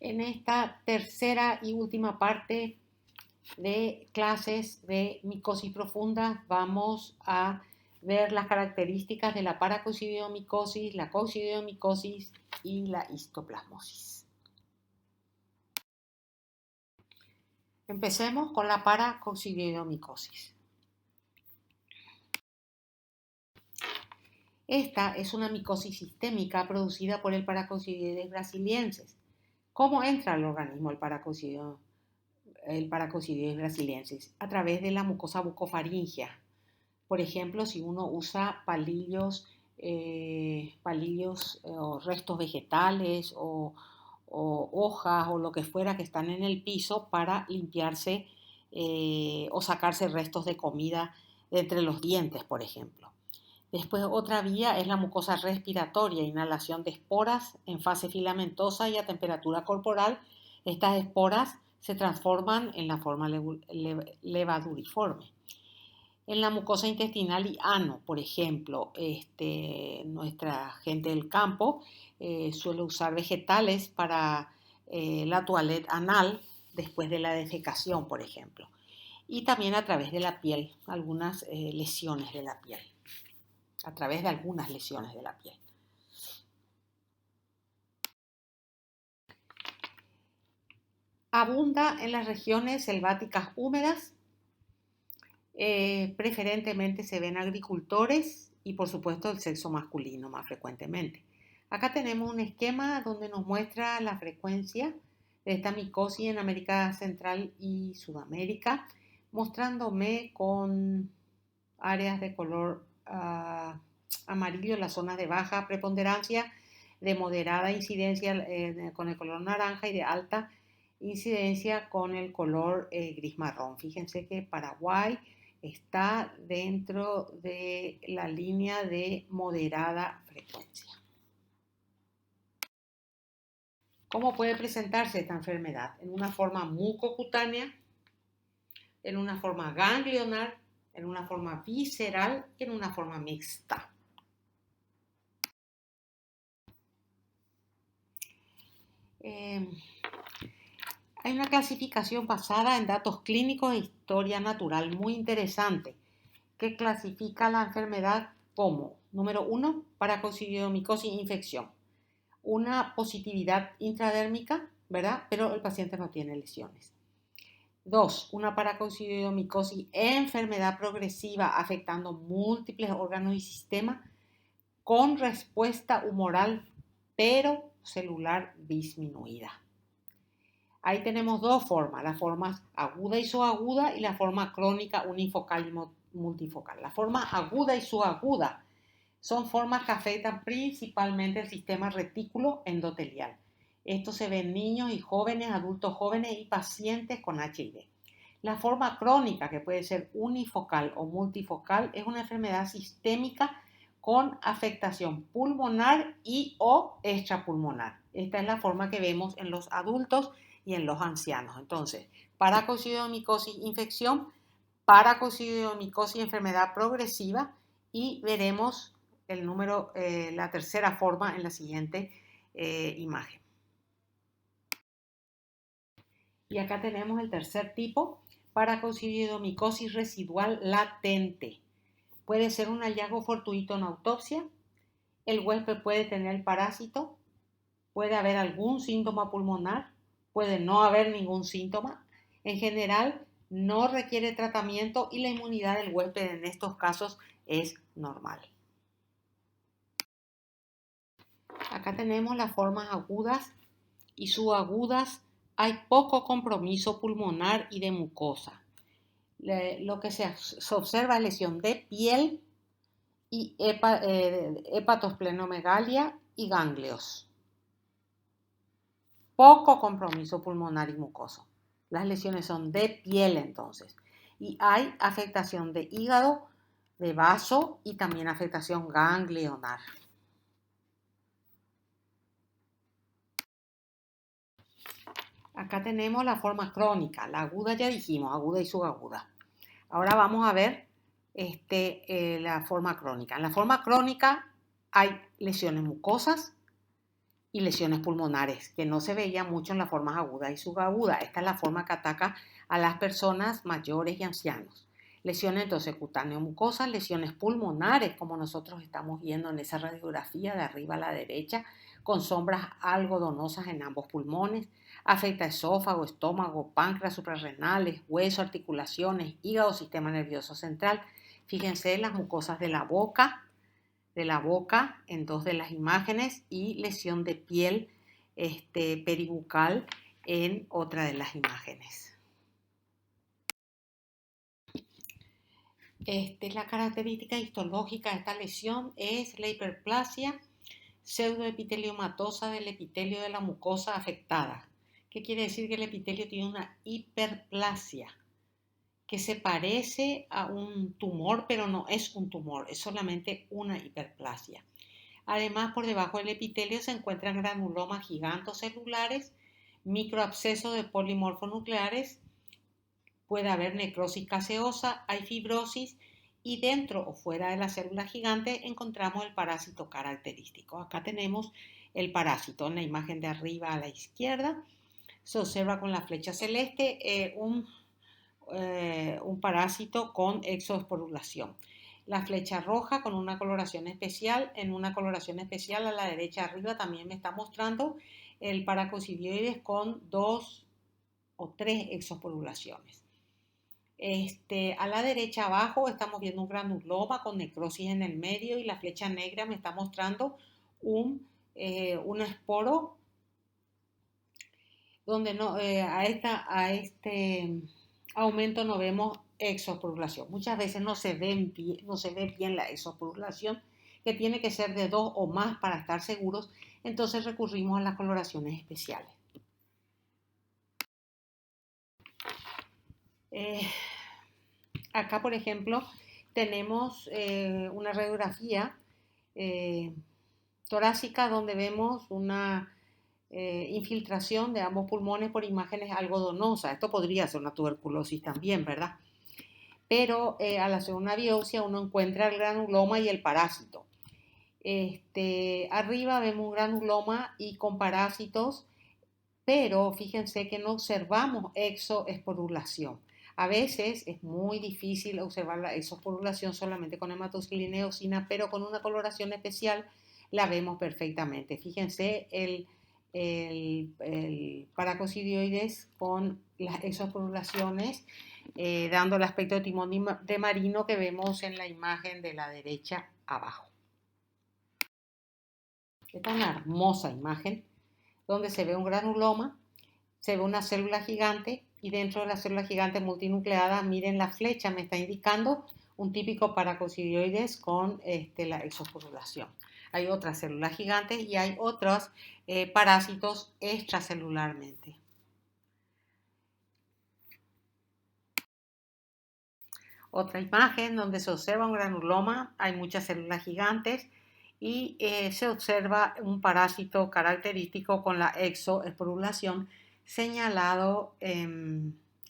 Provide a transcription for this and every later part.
En esta tercera y última parte de clases de micosis profunda vamos a ver las características de la paracoccidiomicosis, la coccidiomicosis y la histoplasmosis. Empecemos con la paracoccidiomicosis. Esta es una micosis sistémica producida por el Paracoccidioides brasiliensis. ¿Cómo entra al organismo el Paracoccidioides brasiliensis? A través de la mucosa bucofaringea. Por ejemplo, si uno usa palillos o restos vegetales o hojas o lo que fuera que están en el piso para limpiarse o sacarse restos de comida de entre los dientes, por ejemplo. Después otra vía es la mucosa respiratoria, inhalación de esporas en fase filamentosa y a temperatura corporal. Estas esporas se transforman en la forma levaduriforme. En la mucosa intestinal y ano, por ejemplo, nuestra gente del campo suele usar vegetales para la toilette anal después de la defecación, por ejemplo. Y también a través de la piel, algunas lesiones de la piel. A través de algunas lesiones de la piel. Abunda en las regiones selváticas húmedas. Preferentemente se ven agricultores y por supuesto el sexo masculino más frecuentemente. Acá tenemos un esquema donde nos muestra la frecuencia de esta micosis en América Central y Sudamérica, mostrándome con áreas de color amarillo, las zonas de baja preponderancia, de moderada incidencia con el color naranja y de alta incidencia con el color gris marrón. Fíjense que Paraguay está dentro de la línea de moderada frecuencia. ¿Cómo puede presentarse esta enfermedad? En una forma mucocutánea, en una forma ganglionar, en una forma visceral y en una forma mixta. Hay una clasificación basada en datos clínicos e historia natural muy interesante que clasifica la enfermedad como, número 1, paracoccidiomicosis infección. Una positividad intradérmica, ¿verdad? Pero el paciente no tiene lesiones. 2, una paracoccidiomicosis enfermedad progresiva afectando múltiples órganos y sistemas con respuesta humoral pero celular disminuida. Ahí tenemos dos formas, la forma aguda y subaguda y la forma crónica unifocal y multifocal. La forma aguda y subaguda son formas que afectan principalmente el sistema retículo endotelial. Esto se ve en niños y jóvenes, adultos jóvenes y pacientes con HIV. La forma crónica, que puede ser unifocal o multifocal, es una enfermedad sistémica con afectación pulmonar y o extrapulmonar. Esta es la forma que vemos en los adultos y en los ancianos. Entonces, paracoccidiomicosis infección, paracoccidiomicosis enfermedad progresiva y veremos el número, la tercera forma en la siguiente imagen. Y acá tenemos el tercer tipo, paracoccidiomicosis residual latente. Puede ser un hallazgo fortuito en autopsia, el huésped puede tener el parásito, puede haber algún síntoma pulmonar, puede no haber ningún síntoma. En general, no requiere tratamiento y la inmunidad del huésped en estos casos es normal. Acá tenemos las formas agudas y subagudas. Hay poco compromiso pulmonar y de mucosa. Lo que se observa es lesión de piel y hepatosplenomegalia y ganglios. Poco compromiso pulmonar y mucoso. Las lesiones son de piel entonces. Y hay afectación de hígado, de vaso y también afectación ganglionar. Acá tenemos la forma crónica, la aguda ya dijimos, aguda y subaguda. Ahora vamos a ver la forma crónica. En la forma crónica hay lesiones mucosas, y lesiones pulmonares, que no se veía mucho en las formas agudas y subagudas. Esta es la forma que ataca a las personas mayores y ancianos. Lesiones entonces cutáneo-mucosas, lesiones pulmonares, como nosotros estamos viendo en esa radiografía de arriba a la derecha, con sombras algodonosas en ambos pulmones. Afecta esófago, estómago, páncreas, suprarrenales, hueso, articulaciones, hígado, sistema nervioso central. Fíjense las mucosas de la boca en dos de las imágenes y lesión de piel peribucal en otra de las imágenes. La característica histológica de esta lesión es la hiperplasia pseudoepiteliomatosa del epitelio de la mucosa afectada. ¿Qué quiere decir? Que el epitelio tiene una hiperplasia que se parece a un tumor, pero no es un tumor, es solamente una hiperplasia. Además, por debajo del epitelio se encuentran granulomas gigantocelulares, microabscesos de polimorfonucleares, puede haber necrosis caseosa, hay fibrosis y dentro o fuera de la célula gigante encontramos el parásito característico. Acá tenemos el parásito en la imagen de arriba a la izquierda. Se observa con la flecha celeste un parásito con exoesporulación. La flecha roja con una coloración especial, en una coloración especial a la derecha arriba también me está mostrando el paracosidioides con 2 o 3 exosporulaciones. A la derecha abajo estamos viendo un granuloma con necrosis en el medio y la flecha negra me está mostrando un esporo donde no, a este aumento no vemos exosporulación. Muchas veces no se ve bien la exosporulación, que tiene que ser de 2 o más para estar seguros, entonces recurrimos a las coloraciones especiales. Acá, por ejemplo, tenemos una radiografía torácica donde vemos una infiltración de ambos pulmones por imágenes algodonosas. Esto podría ser una tuberculosis también, ¿verdad? Pero al hacer una biopsia uno encuentra el granuloma y el parásito. Arriba vemos un granuloma y con parásitos, pero fíjense que no observamos exoesporulación. A veces es muy difícil observar la exosporulación solamente con hematocilina y eosina, pero con una coloración especial la vemos perfectamente. Fíjense el paracosidioides con las exosporulaciones, dando el aspecto de timón de marino que vemos en la imagen de la derecha abajo. Esta es una hermosa imagen donde se ve un granuloma, se ve una célula gigante y dentro de la célula gigante multinucleada, miren la flecha, me está indicando un típico paracosidioides con la exosporulación. Hay otras células gigantes y hay otros parásitos extracelularmente. Otra imagen donde se observa un granuloma, hay muchas células gigantes y se observa un parásito característico con la exoesporulación señalado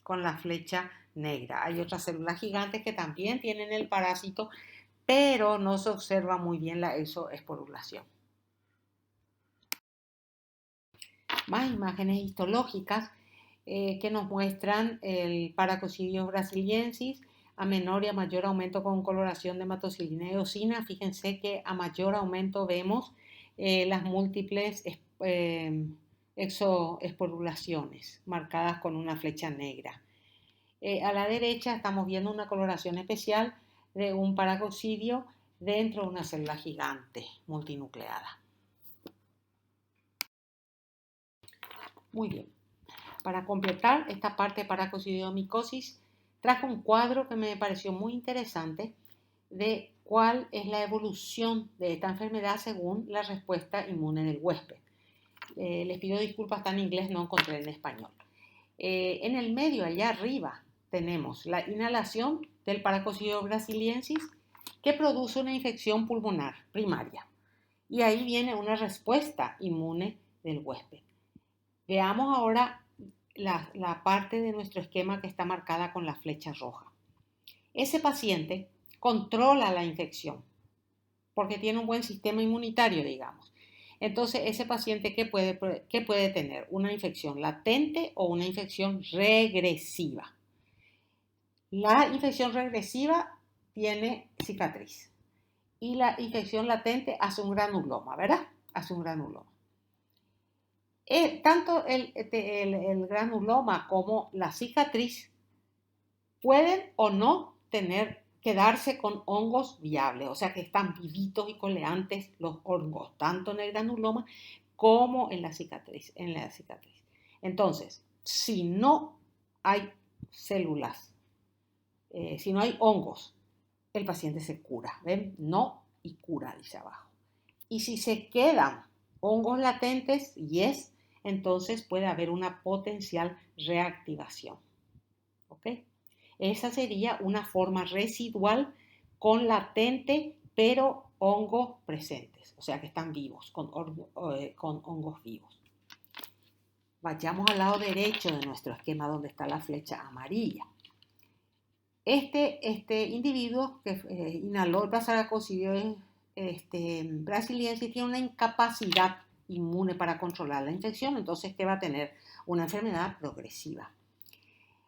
con la flecha negra. Hay otras células gigantes que también tienen el parásito, pero no se observa muy bien la exoesporulación. Más imágenes histológicas que nos muestran el Paracoccidium brasiliensis a menor y a mayor aumento con coloración de hematocilina y eosina. Fíjense que a mayor aumento vemos las múltiples exoesporulaciones marcadas con una flecha negra. A la derecha estamos viendo una coloración especial de un paracoccidio dentro de una célula gigante multinucleada. Muy bien. Para completar esta parte de paracocidiomicosis, traje un cuadro que me pareció muy interesante de cuál es la evolución de esta enfermedad según la respuesta inmune del huésped. Les pido disculpas, está en inglés, no encontré en español. En el medio, allá arriba, tenemos la inhalación del Paracoccidium brasiliensis que produce una infección pulmonar primaria. Y ahí viene una respuesta inmune del huésped. Veamos ahora la parte de nuestro esquema que está marcada con la flecha roja. Ese paciente controla la infección porque tiene un buen sistema inmunitario, digamos. Entonces, ese paciente, ¿qué puede tener? Una infección latente o una infección regresiva. La infección regresiva tiene cicatriz y la infección latente hace un granuloma, ¿verdad? Hace un granuloma. Tanto el granuloma como la cicatriz pueden o no quedarse con hongos viables, o sea que están vivitos y coleantes los hongos, tanto en el granuloma como en la cicatriz. Entonces, si no hay células, si no hay hongos, el paciente se cura. ¿Ven? No y cura, dice abajo. Y si se quedan hongos latentes, yes, entonces puede haber una potencial reactivación. ¿Ok? Esa sería una forma residual con latente, pero hongos presentes, o sea que están vivos, con hongos vivos. Vayamos al lado derecho de nuestro esquema donde está la flecha amarilla. Este individuo que inhaló el Bacillus brasiliensis tiene una incapacidad inmune para controlar la infección, entonces ¿qué va a tener? Una enfermedad progresiva.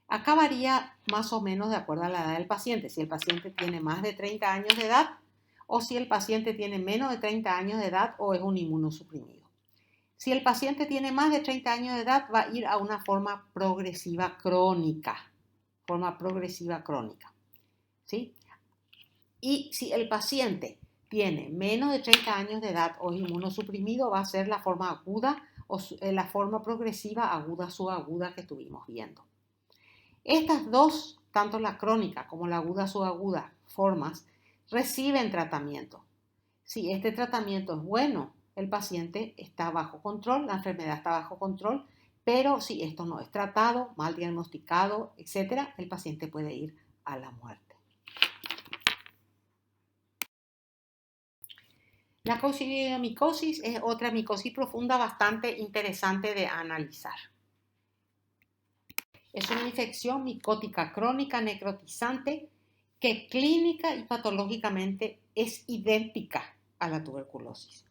Acá varía más o menos de acuerdo a la edad del paciente, si el paciente tiene más de 30 años de edad o si el paciente tiene menos de 30 años de edad o es un inmunosuprimido. Si el paciente tiene más de 30 años de edad, va a ir a una forma progresiva crónica. ¿Sí? Y si el paciente tiene menos de 30 años de edad o es inmunosuprimido, va a ser la forma aguda o la forma progresiva aguda subaguda que estuvimos viendo. Estas dos, tanto la crónica como la aguda subaguda formas, reciben tratamiento. Si este tratamiento es bueno, el paciente está bajo control, la enfermedad está bajo control, pero si esto no es tratado, mal diagnosticado, etc., el paciente puede ir a la muerte. La coccidiomicosis es otra micosis profunda bastante interesante de analizar. Es una infección micótica crónica necrotizante que clínica y patológicamente es idéntica a la tuberculosis.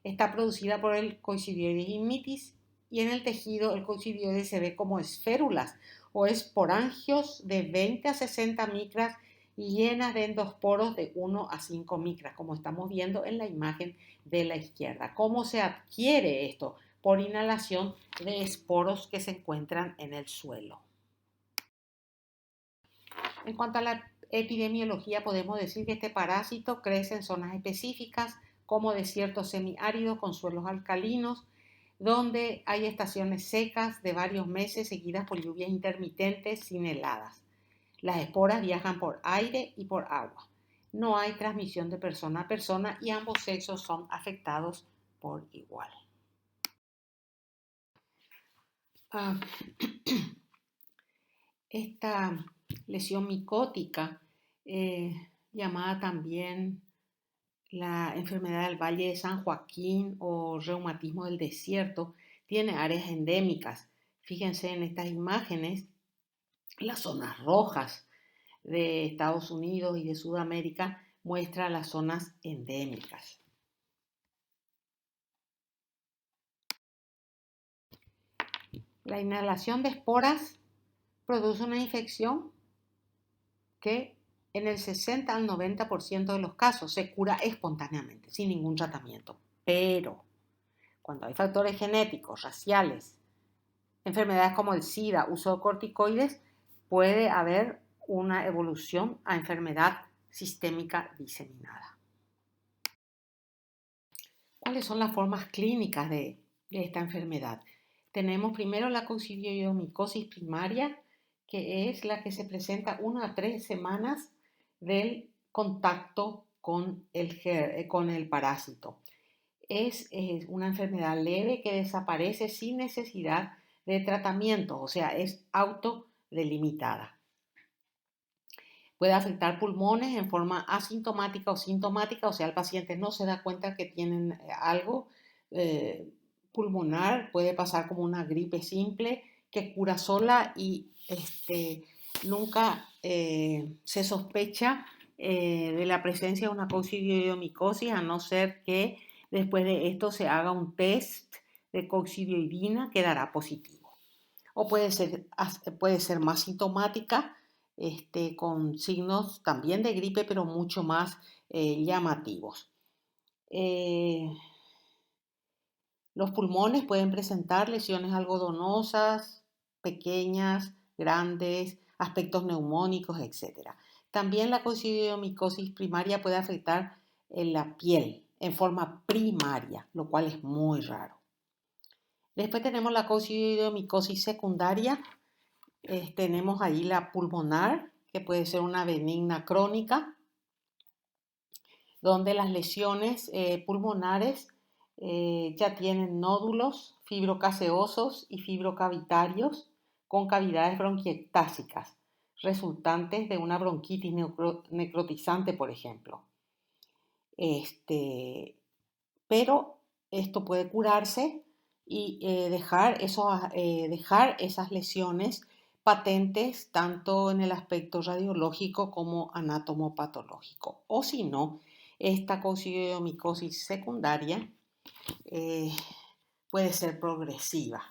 Está producida por el Coccidioides immitis y en el tejido el coccidioides se ve como esférulas o esporangios de 20 a 60 micras llenas de endosporos de 1 a 5 micras, como estamos viendo en la imagen de la izquierda. ¿Cómo se adquiere esto? Por inhalación de esporos que se encuentran en el suelo. En cuanto a la epidemiología, podemos decir que este parásito crece en zonas específicas como desiertos semiáridos con suelos alcalinos, donde hay estaciones secas de varios meses seguidas por lluvias intermitentes sin heladas. Las esporas viajan por aire y por agua. No hay transmisión de persona a persona y ambos sexos son afectados por igual. Esta lesión micótica, llamada también la enfermedad del Valle de San Joaquín o reumatismo del desierto, tiene áreas endémicas. Fíjense en estas imágenes, las zonas rojas de Estados Unidos y de Sudamérica muestra las zonas endémicas. La inhalación de esporas produce una infección que en el 60 al 90% de los casos se cura espontáneamente, sin ningún tratamiento. Pero cuando hay factores genéticos, raciales, enfermedades como el SIDA, uso de corticoides, puede haber una evolución a enfermedad sistémica diseminada. ¿Cuáles son las formas clínicas de esta enfermedad? Tenemos primero la coccidiomicosis primaria, que es la que se presenta 1 a 3 semanas del contacto con el parásito. Es una enfermedad leve que desaparece sin necesidad de tratamiento, o sea, es autodelimitada. Puede afectar pulmones en forma asintomática o sintomática, o sea, el paciente no se da cuenta que tienen algo pulmonar, puede pasar como una gripe simple que cura sola y nunca se sospecha de la presencia de una coccidiomicosis, a no ser que después de esto se haga un test de coccidioidina que dará positivo. O puede ser más sintomática, con signos también de gripe, pero mucho más llamativos. Los pulmones pueden presentar lesiones algodonosas, pequeñas, grandes, aspectos neumónicos, etc. También la coccidiomicosis primaria puede afectar en la piel en forma primaria, lo cual es muy raro. Después tenemos la coccidiomicosis secundaria. Tenemos ahí la pulmonar, que puede ser una benigna crónica, donde las lesiones pulmonares ya tienen nódulos fibrocaseosos y fibrocavitarios con cavidades bronquiectásicas, resultantes de una bronquitis necrotizante, por ejemplo. Pero esto puede curarse y dejar esas lesiones patentes tanto en el aspecto radiológico como anatomopatológico. O si no, esta coccidiomicosis secundaria puede ser progresiva.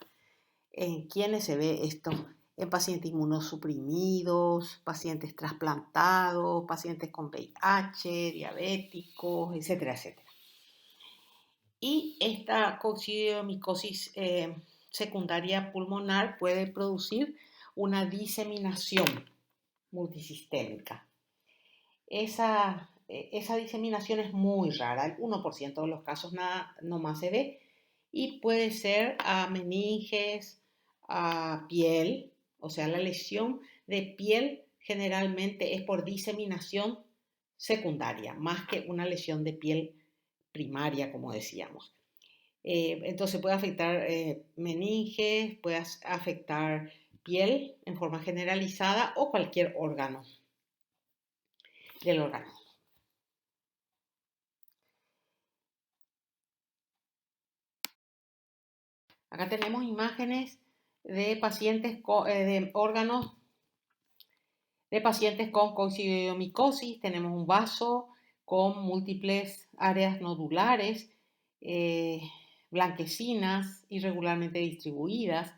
¿En quiénes se ve esto? En pacientes inmunosuprimidos, pacientes trasplantados, pacientes con VIH, diabéticos, etcétera, etcétera. Y esta coccidiomicosis secundaria pulmonar puede producir una diseminación multisistémica. Esa diseminación es muy rara, el 1% de los casos nomás se ve, y puede ser a meninges, a piel, o sea, la lesión de piel generalmente es por diseminación secundaria, más que una lesión de piel primaria, como decíamos. Entonces puede afectar meninges, puede afectar piel en forma generalizada o cualquier órgano del organismo. Acá tenemos imágenes de pacientes de órganos de pacientes con coccidiomicosis. Tenemos un vaso con múltiples áreas nodulares, blanquecinas, irregularmente distribuidas.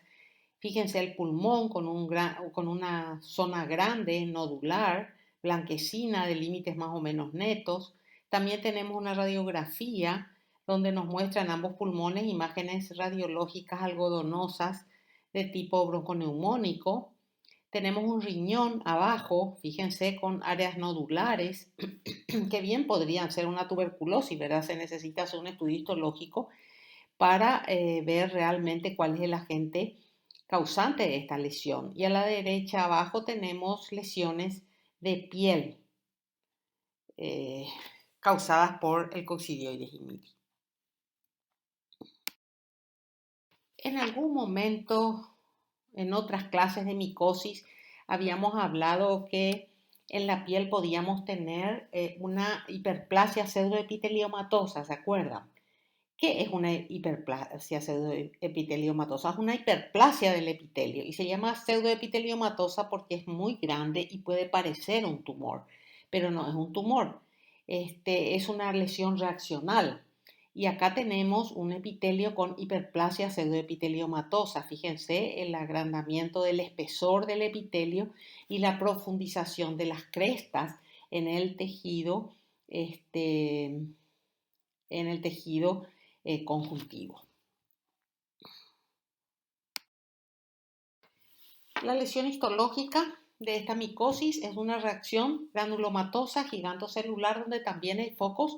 Fíjense el pulmón con una zona grande, nodular, blanquecina, de límites más o menos netos. También tenemos una radiografía donde nos muestran ambos pulmones imágenes radiológicas algodonosas de tipo bronconeumónico. Tenemos un riñón abajo, fíjense, con áreas nodulares, que bien podrían ser una tuberculosis, ¿verdad? Se necesita hacer un estudio histológico para ver realmente cuál es el agente causante de esta lesión. Y a la derecha abajo tenemos lesiones de piel causadas por el coccidioides himiri. En algún momento, en otras clases de micosis, habíamos hablado que en la piel podíamos tener una hiperplasia pseudoepiteliomatosa, ¿se acuerdan? ¿Qué es una hiperplasia pseudoepiteliomatosa? Es una hiperplasia del epitelio y se llama pseudoepiteliomatosa porque es muy grande y puede parecer un tumor, pero no es un tumor. Es una lesión reaccional. Y acá tenemos un epitelio con hiperplasia pseudoepiteliomatosa. Fíjense el agrandamiento del espesor del epitelio y la profundización de las crestas en el tejido, conjuntivo. La lesión histológica de esta micosis es una reacción granulomatosa gigantocelular donde también hay focos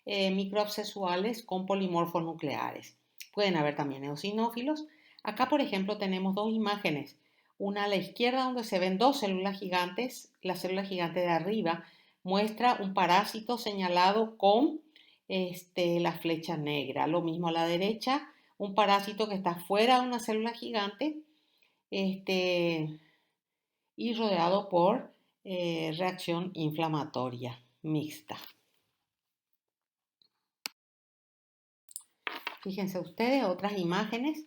microabscesuales con polimorfos nucleares. Pueden haber también eosinófilos. Acá, por ejemplo, tenemos dos imágenes. Una a la izquierda donde se ven dos células gigantes. La célula gigante de arriba muestra un parásito señalado con la flecha negra. Lo mismo a la derecha, un parásito que está fuera de una célula gigante y rodeado por reacción inflamatoria mixta. Fíjense ustedes otras imágenes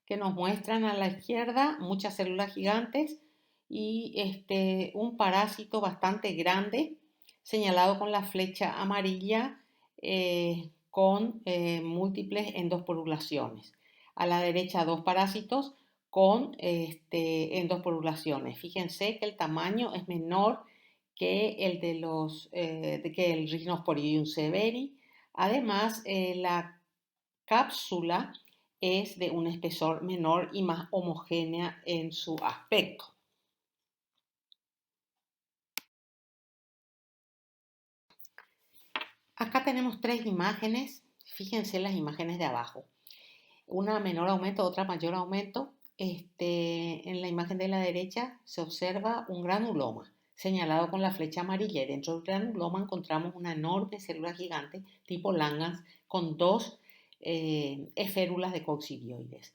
que nos muestran a la izquierda muchas células gigantes y un parásito bastante grande señalado con la flecha amarilla con múltiples endosporulaciones. A la derecha 2 parásitos con endosporulaciones. Fíjense que el tamaño es menor que el de que el Rhinosporidium severi. Además, la cápsula es de un espesor menor y más homogénea en su aspecto. Acá tenemos 3 imágenes. Fíjense las imágenes de abajo. Una menor aumento, otra mayor aumento. En la imagen de la derecha se observa un granuloma señalado con la flecha amarilla y dentro del granuloma encontramos una enorme célula gigante tipo Langhans con 2 esférulas de coccidioides.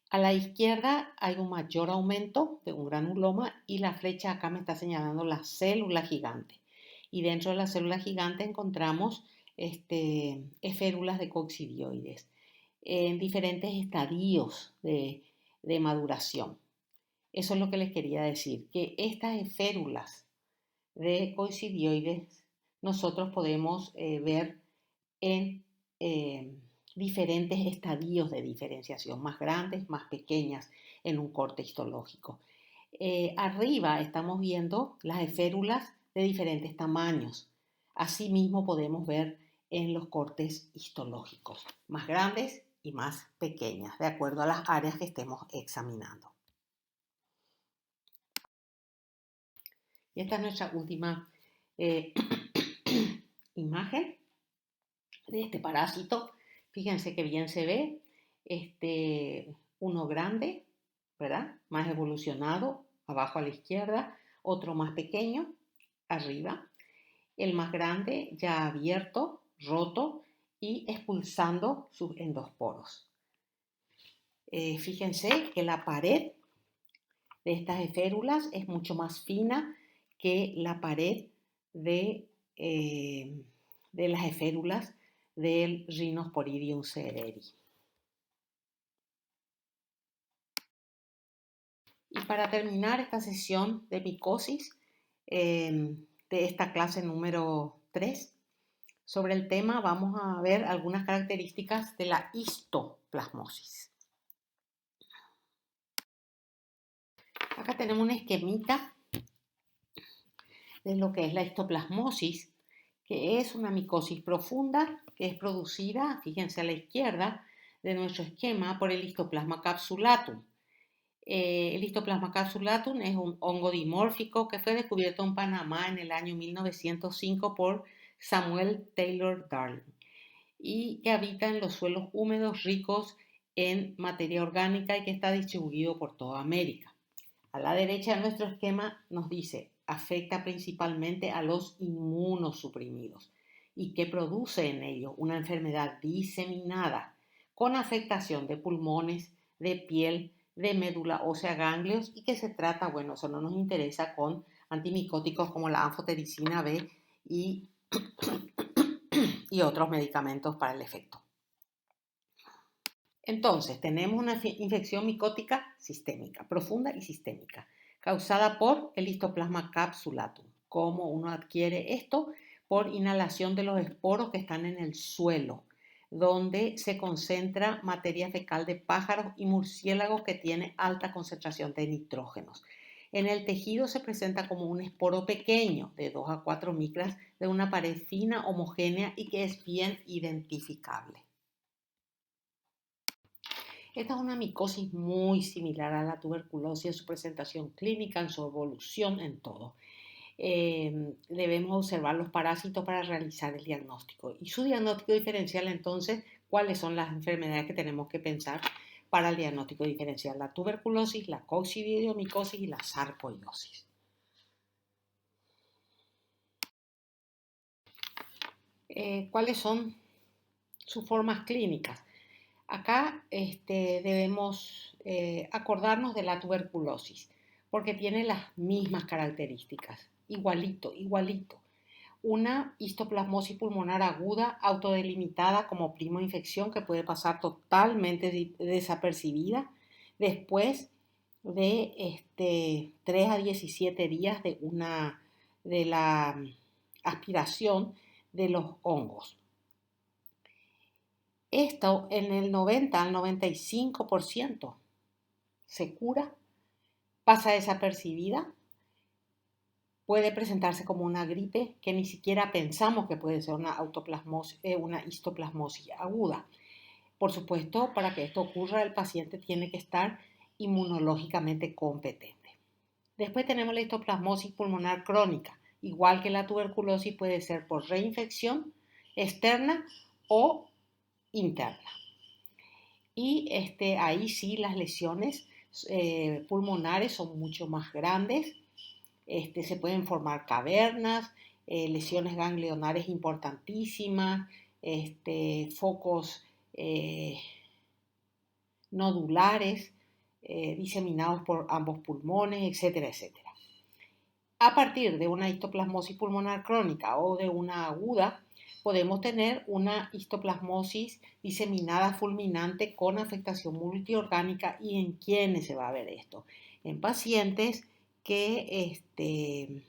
A la izquierda hay un mayor aumento de un granuloma y la flecha acá me está señalando la célula gigante. Y dentro de la célula gigante encontramos esférulas de coccidioides en diferentes estadios de maduración. Eso es lo que les quería decir, que estas esférulas de coccidioides nosotros podemos ver en diferentes estadios de diferenciación, más grandes, más pequeñas en un corte histológico. Arriba estamos viendo las esférulas de diferentes tamaños. Asimismo podemos ver en los cortes histológicos, más grandes y más pequeñas, de acuerdo a las áreas que estemos examinando. Y esta es nuestra última imagen de este parásito. Fíjense que bien se ve, uno grande, ¿verdad? Más evolucionado, abajo a la izquierda, otro más pequeño, arriba, el más grande ya abierto, roto y expulsando sus endosporos. Fíjense que la pared de estas esférulas es mucho más fina que la pared de las esférulas del Rhinosporidium severi. Y para terminar esta sesión de micosis de esta clase número 3, sobre el tema vamos a ver algunas características de la histoplasmosis. Acá tenemos un esquemita de lo que es la histoplasmosis, que es una micosis profunda que es producida, fíjense a la izquierda de nuestro esquema, por el Histoplasma capsulatum. El Histoplasma capsulatum es un hongo dimórfico que fue descubierto en Panamá en el año 1905 por Samuel Taylor Darling y que habita en los suelos húmedos ricos en materia orgánica y que está distribuido por toda América. A la derecha de nuestro esquema nos dice, afecta principalmente a los inmunosuprimidos y que produce en ellos una enfermedad diseminada con afectación de pulmones, de piel, de médula ósea, ganglios y que se trata, bueno, eso no nos interesa, con antimicóticos como la anfotericina B y otros medicamentos para el efecto. Entonces, tenemos una infección micótica sistémica, profunda y sistémica, causada por el Histoplasma capsulatum. ¿Cómo uno adquiere esto? Por inhalación de los esporos que están en el suelo, donde se concentra materia fecal de pájaros y murciélagos que tiene alta concentración de nitrógenos. En el tejido se presenta como un esporo pequeño, de 2 a 4 micras, de una pared fina, homogénea y que es bien identificable. Esta es una micosis muy similar a la tuberculosis en su presentación clínica, en su evolución, en todo. Debemos observar los parásitos para realizar el diagnóstico. Y su diagnóstico diferencial, entonces, ¿cuáles son las enfermedades que tenemos que pensar para el diagnóstico diferencial? La tuberculosis, la coccidiomicosis y la sarcoidosis. ¿Cuáles son sus formas clínicas? Acá debemos acordarnos de la tuberculosis, porque tiene las mismas características, igualito. Una histoplasmosis pulmonar aguda, autodelimitada como primoinfección que puede pasar totalmente desapercibida después de 3 a 17 días de la aspiración de los hongos. Esto en el 90 al 95% se cura, pasa desapercibida, puede presentarse como una gripe que ni siquiera pensamos que puede ser una histoplasmosis aguda. Por supuesto, para que esto ocurra, el paciente tiene que estar inmunológicamente competente. Después tenemos la histoplasmosis pulmonar crónica. Igual que la tuberculosis, puede ser por reinfección externa o interna. Y ahí sí las lesiones pulmonares son mucho más grandes. Se pueden formar cavernas, lesiones ganglionares importantísimas, focos nodulares diseminados por ambos pulmones, etcétera, etcétera. A partir de una histoplasmosis pulmonar crónica o de una aguda, podemos tener una histoplasmosis diseminada fulminante con afectación multiorgánica. ¿Y en quiénes se va a ver esto? En pacientes que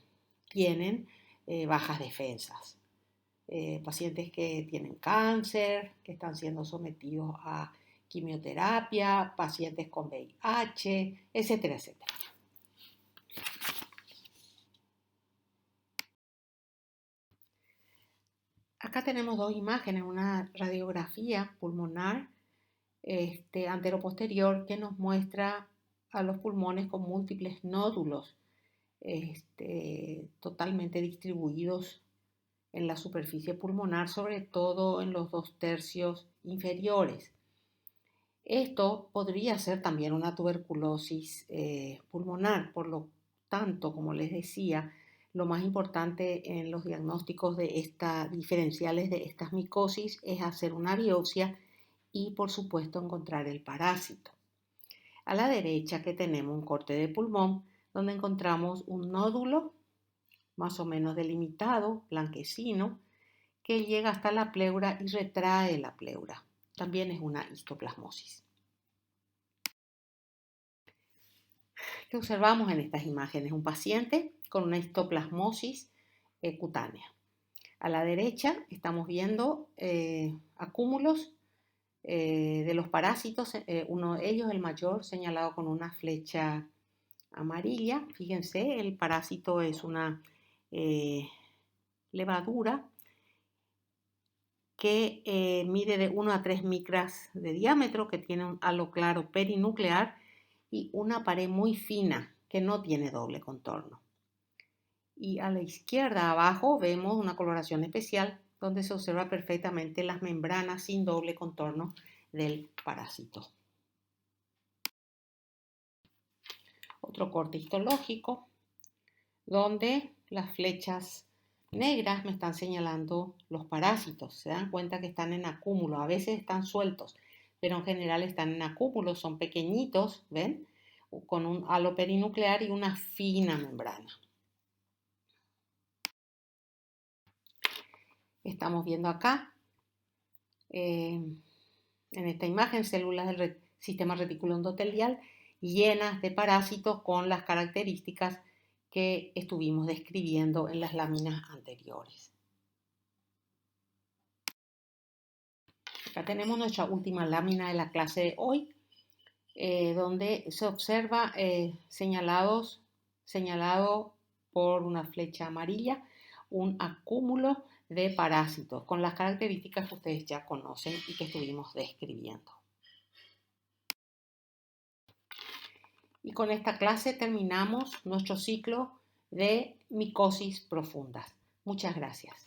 tienen bajas defensas, pacientes que tienen cáncer, que están siendo sometidos a quimioterapia, pacientes con VIH, etcétera, etcétera. Acá tenemos dos imágenes, una radiografía pulmonar antero-posterior que nos muestra a los pulmones con múltiples nódulos totalmente distribuidos en la superficie pulmonar, sobre todo en los 2/3 inferiores. Esto podría ser también una tuberculosis pulmonar, por lo tanto, como les decía, lo más importante en los diagnósticos diferenciales de estas micosis es hacer una biopsia y, por supuesto, encontrar el parásito. A la derecha que tenemos un corte de pulmón donde encontramos un nódulo más o menos delimitado, blanquecino, que llega hasta la pleura y retrae la pleura. También es una histoplasmosis. ¿Qué observamos en estas imágenes? Un paciente con una histoplasmosis cutánea. A la derecha estamos viendo acúmulos de los parásitos, uno de ellos, el mayor, señalado con una flecha amarilla. Fíjense, el parásito es una levadura que mide de 1 a 3 micras de diámetro, que tiene un halo claro perinuclear y una pared muy fina que no tiene doble contorno. Y a la izquierda abajo vemos una coloración especial donde se observa perfectamente las membranas sin doble contorno del parásito. Otro corte histológico donde las flechas negras me están señalando los parásitos. Se dan cuenta que están en acúmulo, a veces están sueltos, pero en general están en acúmulo, son pequeñitos, ¿ven? Con un halo perinuclear y una fina membrana. Estamos viendo acá, en esta imagen, células del sistema retículo endotelial llenas de parásitos con las características que estuvimos describiendo en las láminas anteriores. Acá tenemos nuestra última lámina de la clase de hoy, donde se observa señalado por una flecha amarilla un acúmulo de parásitos con las características que ustedes ya conocen y que estuvimos describiendo. Y con esta clase terminamos nuestro ciclo de micosis profundas. Muchas gracias.